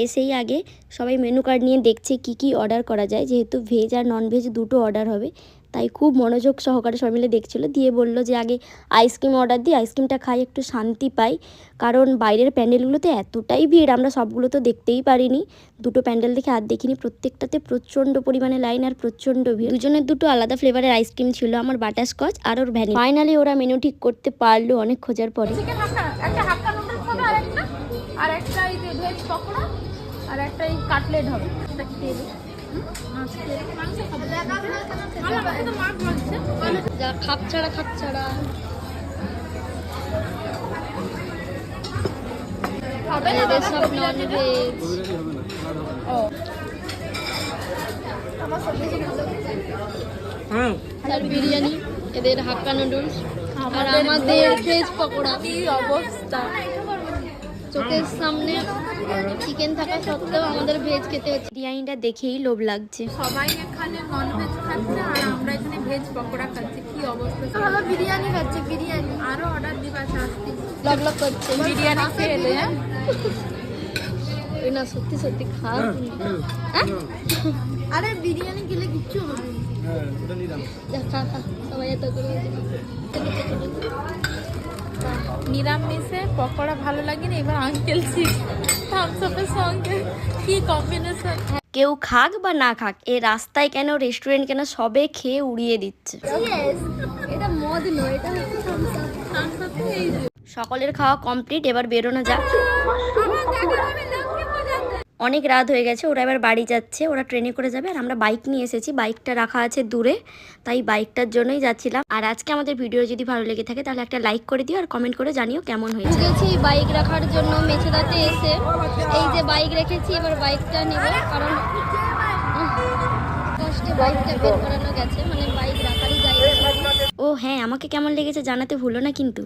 এসেই আগে সবাই মেনু কার্ড নিয়ে দেখছে কি কি অর্ডার করা যায়, যেহেতু ভেজ আর নন ভেজ দুটো অর্ডার হবে, তাই খুব মনোযোগ সহকারে সবাই মিলে দেখছিল। দিয়ে বললো যে আগে আইসক্রিম অর্ডার দিই, আইসক্রিমটা খাই একটু শান্তি পাই, কারণ বাইরের প্যান্ডেলগুলোতে এতটাই ভিড়, আমরা সবগুলো তো দেখতেই পারিনি, দুটো প্যান্ডেল দেখে আর দেখিনি, প্রত্যেকটাতে প্রচণ্ড পরিমাণে লাইন আর প্রচণ্ড ভিড়। দুজনের দুটো আলাদা ফ্লেভারের আইসক্রিম ছিল, আমার বাটারস্কচ আর ওর ভ্যানিলা। ফাইনালি ওরা মেনু ঠিক করতে পারলো অনেক খোঁজার পরে। আর একটা এই যে ভেজ পকোড়া আর একটা এই কাটলেট হবে। খাপছাড়া সব নন ভেজ। আর বিরিয়ানি, এদের হাক্কা নুডলস, আর আমাদের ভেজ পকোড়া। কি অবস্থা, চোখের সামনে চিকেন থাকা সত্ত্বেও আমাদের ভেজ খেতে হচ্ছে। বিরিয়ানিটা দেখেই লোভ লাগছে। সবাই এখানে নন ভেজ খাচ্ছে আর আমরা এখানে ভেজ পকোড়া খাচ্ছি। কি অবস্থা, আমরা বিরিয়ানি খাচ্ছি, বিরিয়ানি আরো অর্ডার দিবা আসছি, লগ লগ করছে বিরিয়ানি খেলে। ওই না সত্যি সত্যি খাও। আরে বিরিয়ানি খেলে কিচ্ছু হবে খা খা, সবাই এত করে নিরামিষে পকোড়া ভালো লাগে না, এবার আঙ্কেল থামস আপের সঙ্গে কি কম্বিনেশন। কেউ খাক বা না খাক, এ রাস্তায় কেন রেস্টুরেন্ট কেন সবে খেয়ে উড়িয়ে দিচ্ছে। এটা মদ নয়, এটা হচ্ছে থামস আপ। সকলের খাওয়া কমপ্লিট, এবার বেরোনো যাক। অনেক রাত হয়ে গেছে, ওরা এবার বাড়ি যাচ্ছে, ওরা ট্রেনে করে যাবে আর আমরা বাইক নিয়ে এসেছি, বাইকটা রাখা আছে দূরে, তাই বাইকটার জন্যই যাচ্ছিলাম। আর আজকে আমাদের ভিডিও যদি ভালো লেগে থাকে তাহলে একটা লাইক করে দিও আর কমেন্ট করে জানিও কেমন হয়েছে। গেছি বাইক রাখার জন্য মেছেদাতে এসে, এই যে বাইক রেখেছি, এবার বাইকটা নেব, কারণ কষ্টে বাইকটা বের করানো গেছে, মানে বাইক রাখারই জায়গা। ও হ্যাঁ, আমাকে কেমন লেগেছে জানাতে ভুলো না কিন্তু।